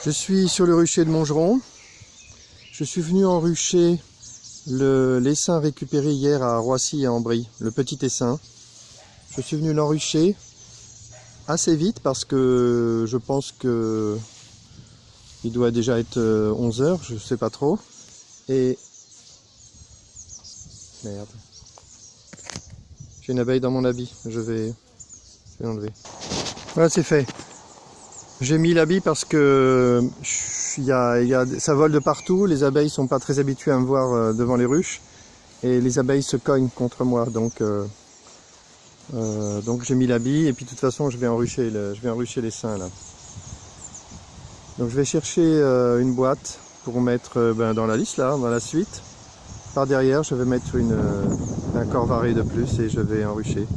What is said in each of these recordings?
Je suis sur le rucher de Montgeron. Je suis venu enrucher l'essaim récupéré hier à Roissy et à Ambry, le petit essaim. Je suis venu l'enrucher assez vite parce que je pense que il doit déjà être 11 h, je sais pas trop. Et merde, j'ai une abeille dans mon habit, je vais l'enlever. Voilà, c'est fait. J'ai mis l'habit parce que ça vole de partout, les abeilles sont pas très habituées à me voir devant les ruches et les abeilles se cognent contre moi, donc j'ai mis l'habit et puis de toute façon je vais enrucher l'essaim là. Donc je vais chercher une boîte pour mettre dans la liste là, dans la suite. Par derrière je vais mettre un corps-varé de plus et je vais enrucher.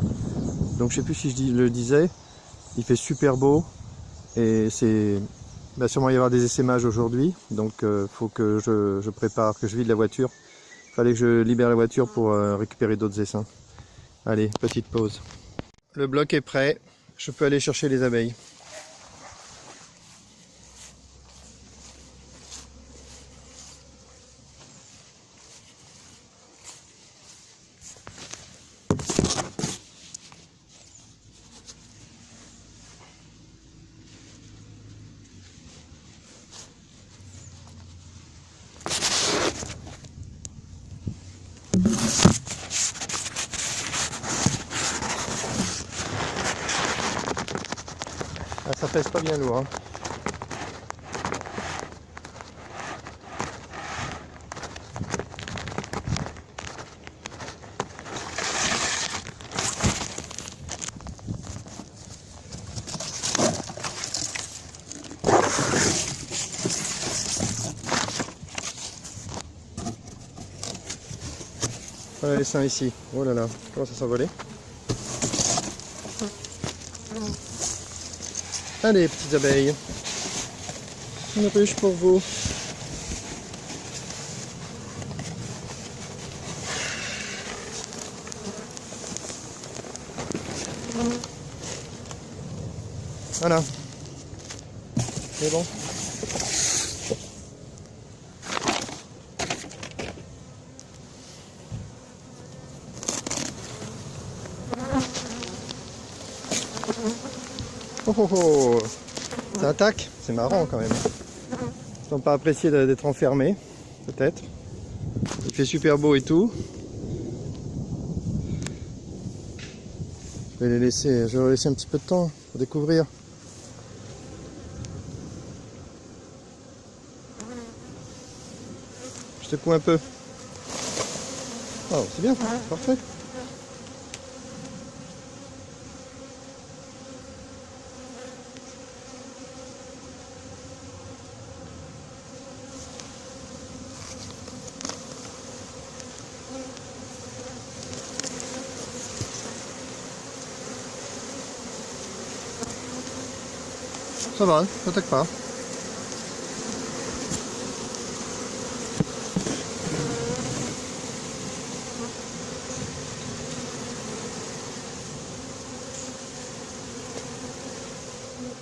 Donc je sais plus si je le disais, il fait super beau. Et il va sûrement y avoir des essaimages aujourd'hui, donc faut que je prépare, que je vide la voiture. Il fallait que je libère la voiture pour récupérer d'autres essaims. Allez, petite pause. Le bloc est prêt, je peux aller chercher les abeilles. Ah, ça pèse pas bien lourd, hein. Voilà l'essaim ici. Oh là là, comment ça s'envolait. Allez, petites abeilles, une ruche pour vous. Voilà, c'est bon. Oh oh oh, ça attaque, c'est marrant quand même. Ils n'ont pas apprécié d'être enfermés, peut-être. Il fait super beau et tout. Je vais leur laisser un petit peu de temps pour découvrir. Je secoue un peu. Oh, c'est bien, parfait. Ça va, ça attaque pas.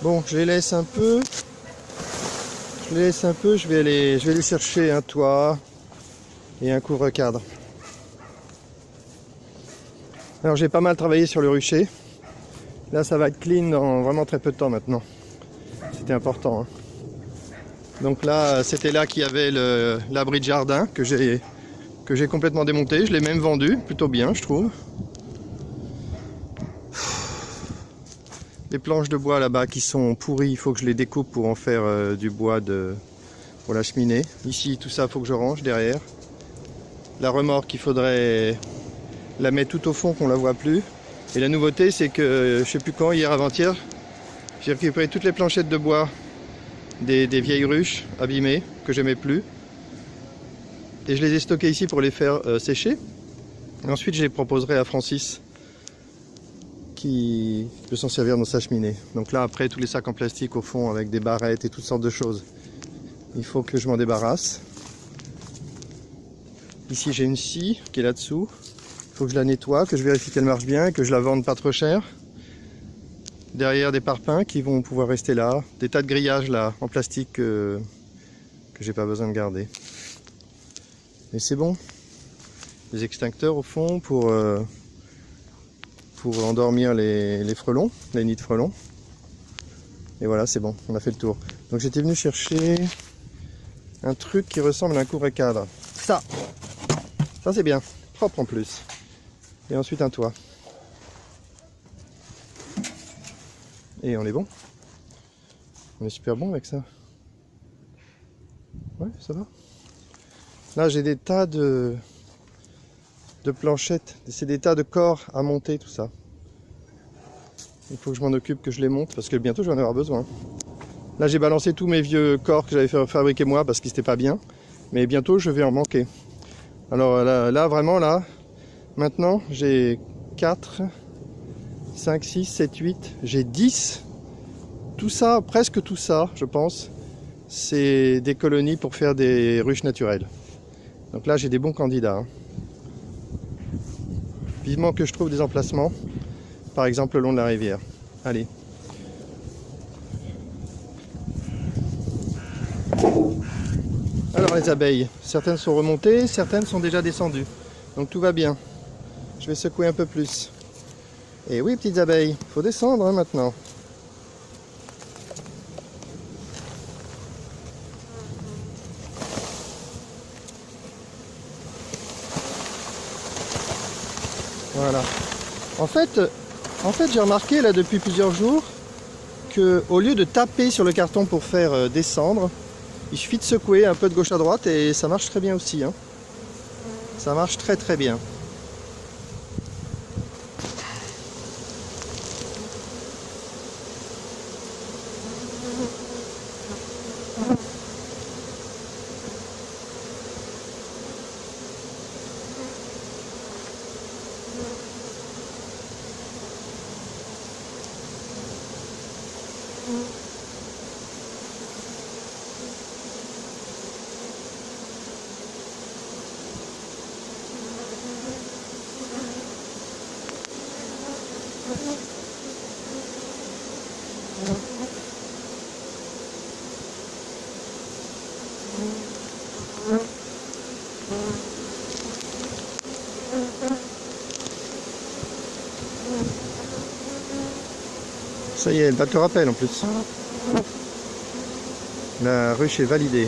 Bon, je les laisse un peu. Je vais aller chercher un toit et un couvre-cadre. Alors j'ai pas mal travaillé sur le rucher. Là ça va être clean dans vraiment très peu de temps maintenant. C'était important, hein. Donc là, c'était là qu'il y avait l'abri de jardin que j'ai complètement démonté. Je l'ai même vendu, plutôt bien je trouve. Les planches de bois là-bas qui sont pourries, il faut que je les découpe pour en faire du bois pour la cheminée. Ici, tout ça, il faut que je range derrière. La remorque, il faudrait la mettre tout au fond qu'on la voit plus. Et la nouveauté, c'est que, je sais plus quand, hier avant-hier, j'ai récupéré toutes les planchettes de bois des vieilles ruches abîmées que j'aimais plus. Et je les ai stockées ici pour les faire sécher. Et ensuite, je les proposerai à Francis qui peut s'en servir dans sa cheminée. Donc là, après, tous les sacs en plastique au fond avec des barrettes et toutes sortes de choses. Il faut que je m'en débarrasse. Ici, j'ai une scie qui est là-dessous. Il faut que je la nettoie, que je vérifie qu'elle marche bien, que je la vende pas trop cher. derrière des parpaings qui vont pouvoir rester là, des tas de grillages là en plastique que j'ai pas besoin de garder. Et c'est bon. Des extincteurs au fond pour endormir les frelons, les nids de frelons. Et voilà, c'est bon, on a fait le tour. Donc j'étais venu chercher un truc qui ressemble à un couvre-cadre. Ça c'est bien, propre en plus. Et ensuite un toit. Et on est bon. On est super bon avec ça. Ouais, ça va. Là j'ai des tas de planchettes, c'est des tas de corps à monter, tout ça. Il faut que je m'en occupe, que je les monte, parce que bientôt je vais en avoir besoin. Là j'ai balancé tous mes vieux corps que j'avais fait fabriquer moi, parce qu'ils n'étaient pas bien. Mais bientôt je vais en manquer. Alors là vraiment là, maintenant j'ai 4, 5, 6, 7, 8, j'ai 10. Tout ça, presque tout ça, je pense, c'est des colonies pour faire des ruches naturelles. Donc là j'ai des bons candidats. Hein. Vivement que je trouve des emplacements, par exemple le long de la rivière. Allez. Alors les abeilles, certaines sont remontées, certaines sont déjà descendues. Donc tout va bien. Je vais secouer un peu plus. Et oui, petites abeilles, il faut descendre hein, maintenant. Voilà. En fait j'ai remarqué là depuis plusieurs jours que au lieu de taper sur le carton pour faire descendre, il suffit de secouer un peu de gauche à droite et ça marche très bien aussi. Hein. Ça marche très très bien. Ça y est, elle va te rappeler en plus. La ruche est validée.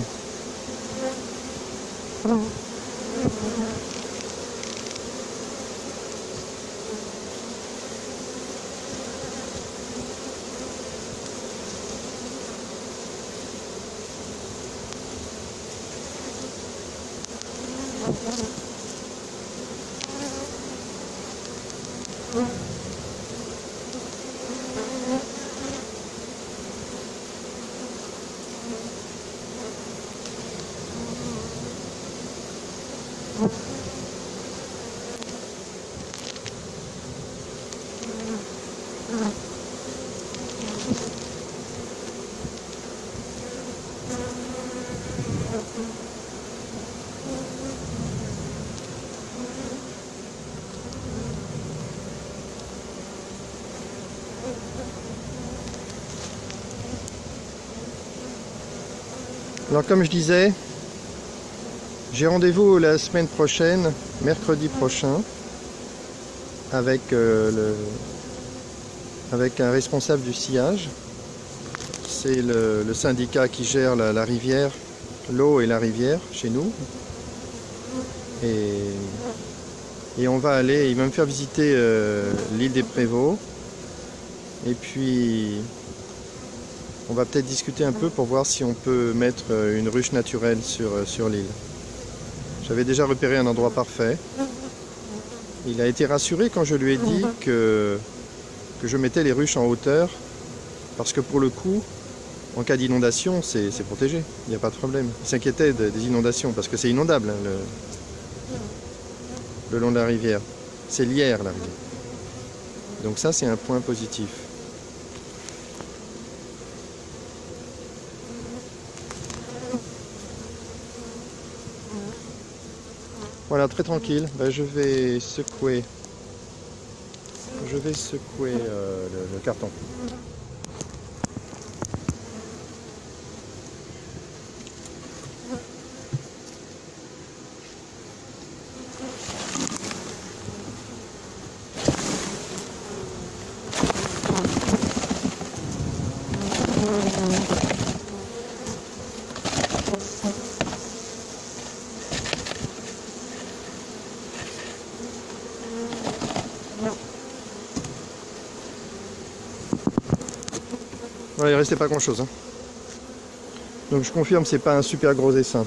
Alors comme je disais, j'ai rendez-vous la semaine prochaine, mercredi prochain, avec un responsable du sillage. C'est le syndicat qui gère la rivière, l'eau et la rivière chez nous. Et on va aller, il va me faire visiter l'île des Prévots. Et puis on va peut-être discuter un peu pour voir si on peut mettre une ruche naturelle sur l'île. J'avais déjà repéré un endroit parfait. Il a été rassuré quand je lui ai dit que je mettais les ruches en hauteur, parce que pour le coup, en cas d'inondation, c'est protégé, il n'y a pas de problème. Il s'inquiétait des inondations, parce que c'est inondable hein, le long de la rivière. C'est lierre la rivière. Donc ça, c'est un point positif. Voilà, très tranquille. Ben, je vais secouer vais secouer le carton. Voilà, il restait pas grand chose. Hein. Donc je confirme, c'est pas un super gros essaim.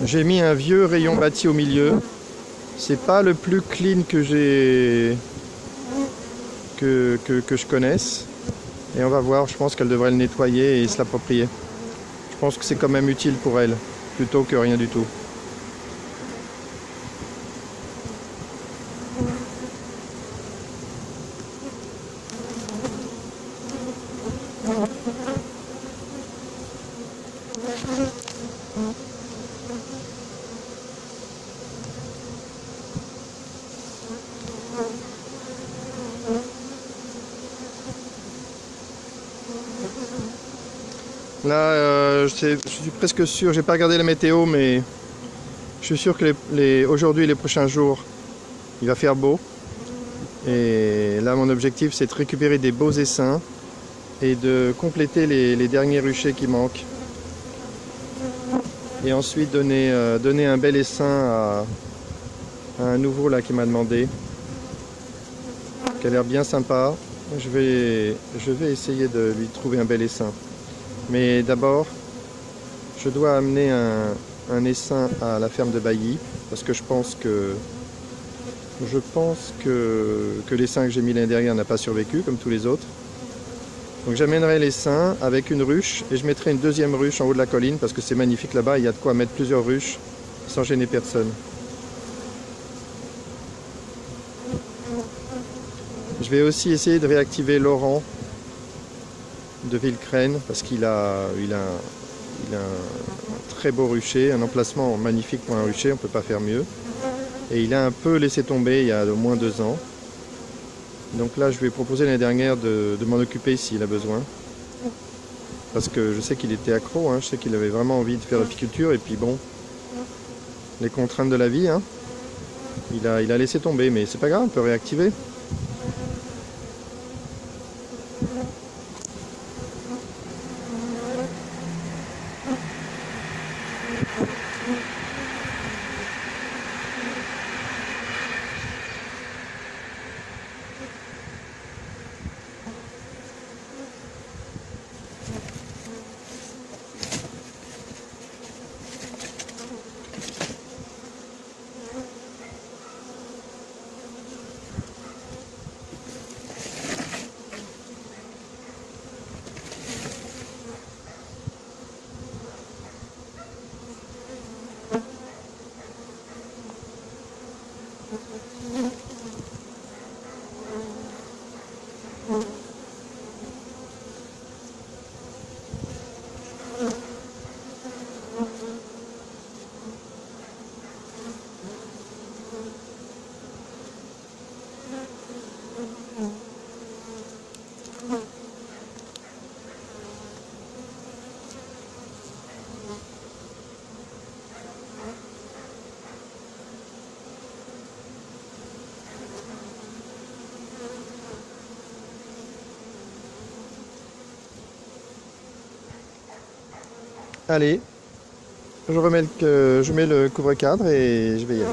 J'ai mis un vieux rayon bâti au milieu. C'est pas le plus clean que j'ai que je connaisse. Et on va voir, je pense qu'elle devrait le nettoyer et se l'approprier. Je pense que c'est quand même utile pour elle, plutôt que rien du tout. Là, je suis presque sûr, j'ai pas regardé la météo, mais je suis sûr que aujourd'hui et les prochains jours, il va faire beau. Et là, mon objectif, c'est de récupérer des beaux essaims et de compléter les derniers ruchers qui manquent. Et ensuite donner un bel essaim à un nouveau là qui m'a demandé, qui a l'air bien sympa. Je vais essayer de lui trouver un bel essaim. Mais d'abord, je dois amener un essaim à la ferme de Bailly, parce que je pense que l'essaim que j'ai mis l'année dernière n'a pas survécu, comme tous les autres. Donc j'amènerai l'essaim avec une ruche, et je mettrai une deuxième ruche en haut de la colline, parce que c'est magnifique là-bas, il y a de quoi mettre plusieurs ruches, sans gêner personne. Je vais aussi essayer de réactiver Laurent de Villecrène, parce qu'il a un très beau rucher, un emplacement magnifique pour un rucher, on ne peut pas faire mieux. Et il a un peu laissé tomber il y a au moins 2 ans. Donc là, je lui ai proposé l'année dernière de m'en occuper s'il a besoin. Parce que je sais qu'il était accro, hein, je sais qu'il avait vraiment envie de faire l'apiculture. Et puis bon, les contraintes de la vie, hein, il a laissé tomber, mais c'est pas grave, on peut réactiver. Allez, je mets le couvre-cadre et je vais y aller.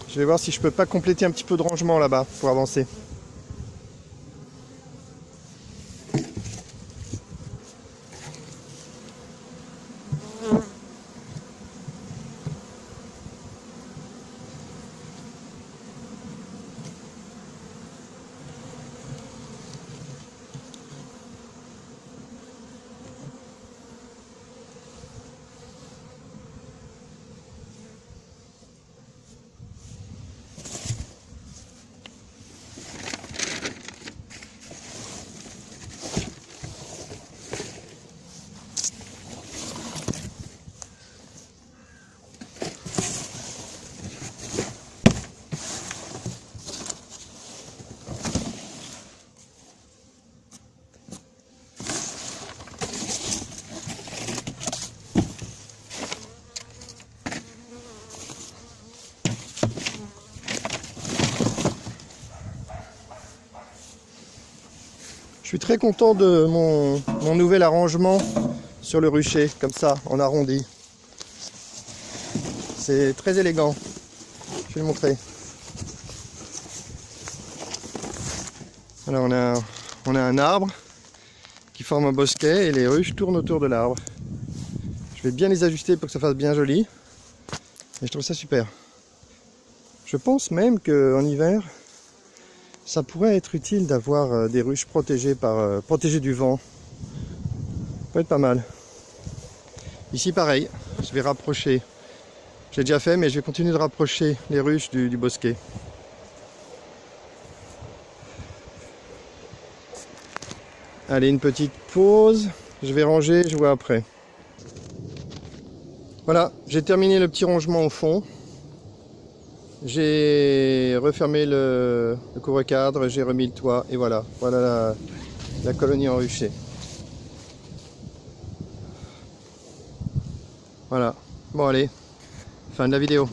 Je vais voir si je peux pas compléter un petit peu de rangement là-bas pour avancer. suis très content de mon nouvel arrangement sur le rucher, comme ça, en arrondi. C'est très élégant. Je vais le montrer. Voilà, on a un arbre qui forme un bosquet et les ruches tournent autour de l'arbre. Je vais bien les ajuster pour que ça fasse bien joli. Et je trouve ça super. Je pense même qu'en hiver, ça pourrait être utile d'avoir des ruches protégées du vent. Ça peut être pas mal. Ici pareil, je vais rapprocher. J'ai déjà fait, mais je vais continuer de rapprocher les ruches du bosquet. Allez, une petite pause. Je vais ranger, je vois après. Voilà, j'ai terminé le petit rangement au fond. J'ai refermé le couvre-cadre, j'ai remis le toit et voilà. Voilà la colonie en rucher. Voilà. Bon allez, fin de la vidéo.